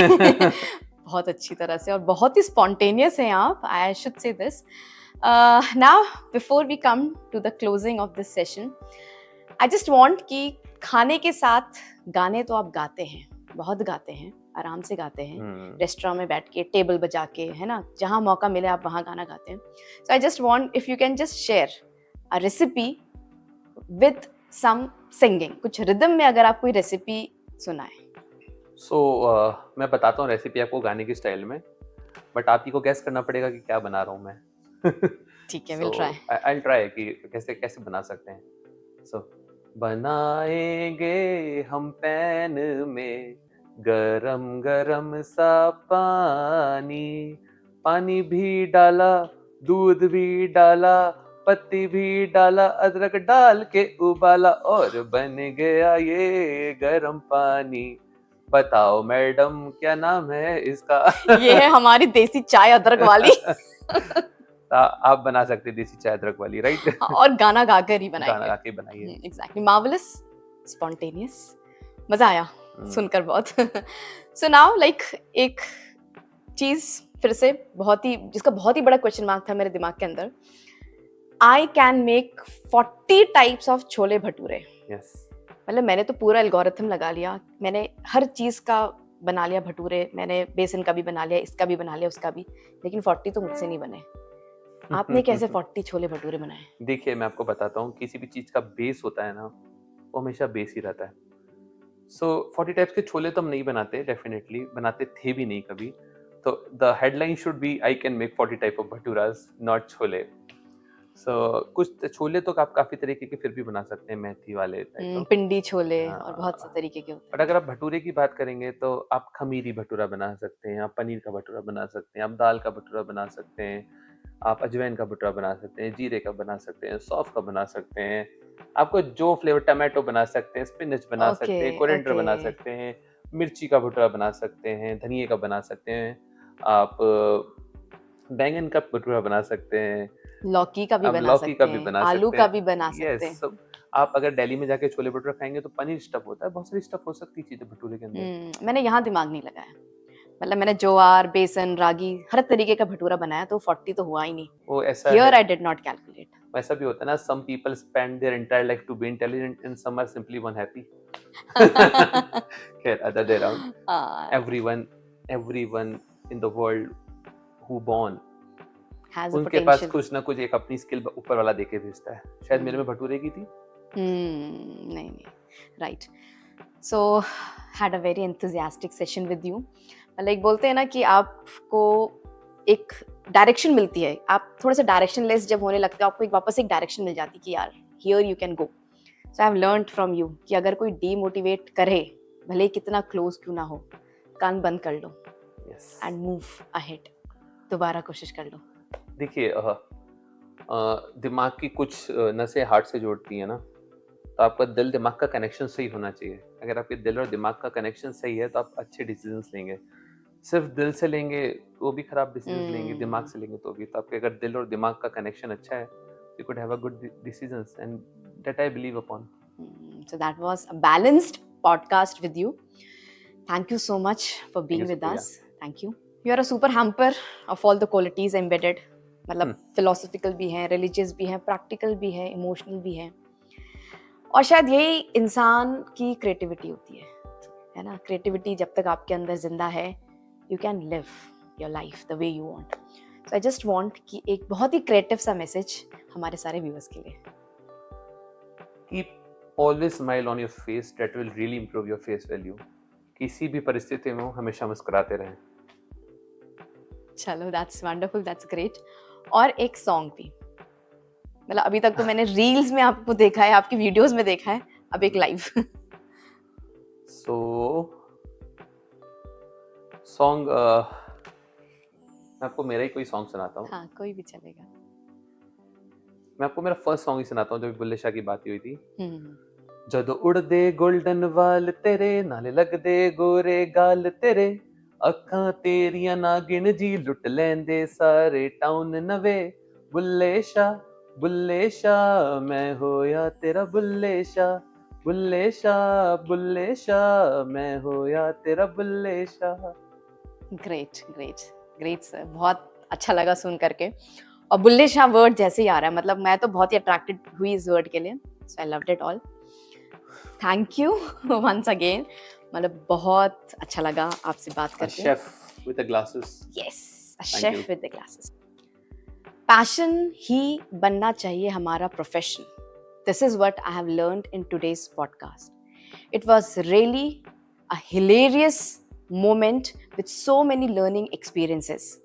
बहुत अच्छी तरह से और बहुत ही स्पॉन्टेनियस हैं आप, I should say this. Now before we come to the closing of this session, I just want कि खाने के साथ गाने तो आप गाते हैं, बहुत गाते हैं, आराम से गाते हैं, रेस्टोरेंट में बैठ के, टेबल बजा के, है ना, जहां मौका मिले आप वहां गाना गाते हैं। So I just want if you can just share a recipe with some singing, कुछ रिदम में अगर आप कोई रेसिपी सुनाए। सो मैं बताता हूँ रेसिपी आपको गाने की स्टाइल में, बट आप ही को गैस करना पड़ेगा कि क्या बना रहा हूँ मैं। ठीक है, विल ट्राई। आई ट्राई कि कैसे कैसे बना सकते हैं। सो बनाएंगे हम पैन में गरम गरम सा पानी, पानी भी डाला, दूध भी डाला, पत्ती भी डाला, अदरक डाल के उबाला और बन गया ये गरम पानी। बताओ मैडम क्या नाम है इसका? ये है हमारी देसी चाय अदरक वाली। आप बना सकते हैं देसी चाय अदरक वाली, राइट? और गाना गाकर ही गाना बनाएंगे। गा के बनाइए। एग्जैक्टली, मार्वलस, स्पॉन्टेनियस, मजा आया हम्म। सुनकर बहुत। सो नाउ लाइक एक चीज फिर से जिसका बहुत ही बड़ा क्वेश्चन मार्क था मेरे दिमाग के अंदर। आई can make 40 types of chole bhature. Yes. मतलब मैंने तो पूरा एल्गोरिथम लगा लिया, मैंने हर चीज का बना लिया भटूरे, मैंने बेसन का भी बना लिया, इसका भी बना लिया, उसका भी, लेकिन 40 तो मुझसे नहीं बने। आपने कैसे 40 छोले भटूरे बनाए? देखिए मैं आपको बताता हूँ, किसी भी चीज का बेस होता है ना, वो हमेशा बेस ही रहता है। सो 40 टाइप्स के छोले तो हम नहीं बनाते, डेफिनेटली बनाते थे भी नहीं कभी। तो the headline should be I can make 40 type of bhaturas, not chhole. So कुछ छोले तो आप काफी तरीके के फिर भी बना सकते हैं, मेथी वाले टाइप ऑफ। पिंडी छोले और बहुत से हाँ। तरीके के होते बट अगर आप भटूरे की बात करेंगे तो आप खमीरी भटूरा बना सकते हैं, आप पनीर का भटूरा बना सकते हैं, आप दाल का भटूरा बना सकते हैं, आप अजवाइन का भटूरा बना सकते हैं, जीरे का बना सकते हैं, सौंफ का बना सकते हैं, आपको जो फ्लेवर, टमाटो बना सकते हैं, स्पिनच बना सकते हैं, कोरिएंडर बना सकते हैं, मिर्ची का भटूरा बना सकते हैं, धनिए का बना सकते हैं, आप बैंगन का भटूरा बना सकते हैं, लौकी का भी आप बना लौकी का सकते भी हैं, बना आलू सकते का हैं। भी बना सकते हैं। यस, आप अगर दिल्ली में जाके छोले भटूरा खाएंगे तो पनीर स्टफ होता है, बहुत सारी स्टफ हो सकती है चीजें भटूरे के अंदर। मैंने यहाँ दिमाग नहीं लगाया, मतलब मैंने ज्वार, बेसन, रागी, हर तरीके का भटूरा बनाया, तो 40 तो हुआ ही नहीं। वो ऐसा Here है, I did not calculate. वैसा भी होता है ना, some people spend their entire life to be intelligent and some are simply unhappy. खैर other way around, everyone in the world who born, has a उनके पास potential. कुछ ना कुछ एक अपनी स्किल ऊपर वाला देके भेजता है। शायद मेरे में भटूरे की थी। नहीं, right. So had a very enthusiastic session with you. मतलब एक बोलते हैं ना कि आपको एक डायरेक्शन मिलती है, आप थोड़ा सा डायरेक्शन लेस जब होने लगते हो, आपको एक वापस एक डायरेक्शन मिल जाती है कि यार here you can go. So I have learned from you कि अगर कोई डीमोटिवेट करे, भले कितना क्लोज क्यों ना हो, कान बंद कर लो एंड मूव अहेड, दोबारा कोशिश कर लो। देखिए दिमाग की कुछ नसें हार्ट से जोड़ती है ना, तो आपका दिल दिमाग का कनेक्शन सही होना चाहिए। अगर आपके दिल और दिमाग का कनेक्शन सही है तो आप अच्छे डिसीजंस लेंगे। सिर्फ दिल से लेंगे तो भी खराब डिसीजंस लेंगे, दिमाग से लेंगे तो भी। तो आपके अगर दिल और दिमाग का कनेक्शन अच्छा है, you could have a good decisions and that I believe upon. So that was a balanced podcast with you. Thank you so much for being with us. Thank you. You are a super hamper of all the qualities embedded. मतलब philosophical भी हैं, religious भी हैं, practical भी हैं, emotional भी हैं। और शायद यही इंसान की creativity होती है ना? Creativity जब तक आपके अंदर जिंदा है, you can live your life the way you want. So I just want कि एक बहुत ही creative सा message हमारे सारे viewers के लिए। Keep always smile on your face. That will really improve your face value. किसी भी परिस्थिति में हो, हमेशा मुस्कुराते रहें। चलो, that's wonderful, that's great. और एक सॉन्ग भी, मतलब अभी तक तो मैंने रील्स में आपको देखा है, आपकी वीडियोस में देखा है, अब एक लाइव। So सॉन्ग मैं आपको मेरा ही कोई सॉन्ग सुनाता हूँ। हाँ, कोई भी चलेगा। मैं आपको मेरा फर्स्ट सॉन्ग ही सुनाता हूँ, जब बुल्ले शाह की बात हुई थी। ਜਦੋਂ ਉੜਦੇ 골ਡਨ ਵਾਲ ਤੇਰੇ ਨਾਲ ਲੱਗਦੇ ਗੋਰੇ ਗਾਲ ਤੇਰੇ ਅੱਖਾਂ ਤੇਰੀਆਂ ਨਾਗਿਣ ਜੀ ਲੁੱਟ ਲੈਂਦੇ ਸਾਰੇ ਟਾਊਨ ਨਵੇਂ ਬੁੱਲੇ ਸ਼ਾਹ ਮੈਂ ਹੋਇਆ ਤੇਰਾ ਬੁੱਲੇ ਸ਼ਾਹ ਮੈਂ ਹੋਇਆ ਤੇਰਾ ਬੁੱਲੇ ਸ਼ਾਹ। ग्रेट सर, बहुत अच्छा लगा सुन करके। और बुल्ले शाह वर्ड जैसे ही आ रहा है, मतलब मैं तो बहुत ही अट्रैक्टेड हुई इस वर्ड के लिए। So I loved it all. Thank you once again, मतलब बहुत अच्छा लगा आपसे बात करके। Chef with the glasses. Yes, a chef with the glasses. Passion ही बनना चाहिए हमारा profession, This is what I have learned in today's podcast. It was really a hilarious moment with so many learning experiences.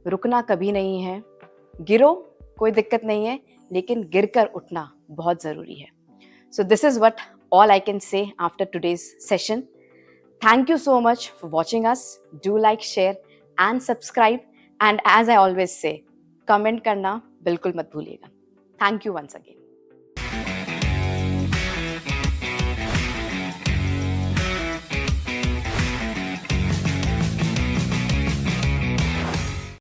रुकना कभी नहीं है, गिरो कोई दिक्कत नहीं है, लेकिन गिरकर उठना बहुत ज़रूरी है. So this is what all I can say after today's session. Thank you so much for watching us. Do like, share and subscribe. And as I always say, comment करना बिल्कुल मत भूलिएगा. Thank you once again.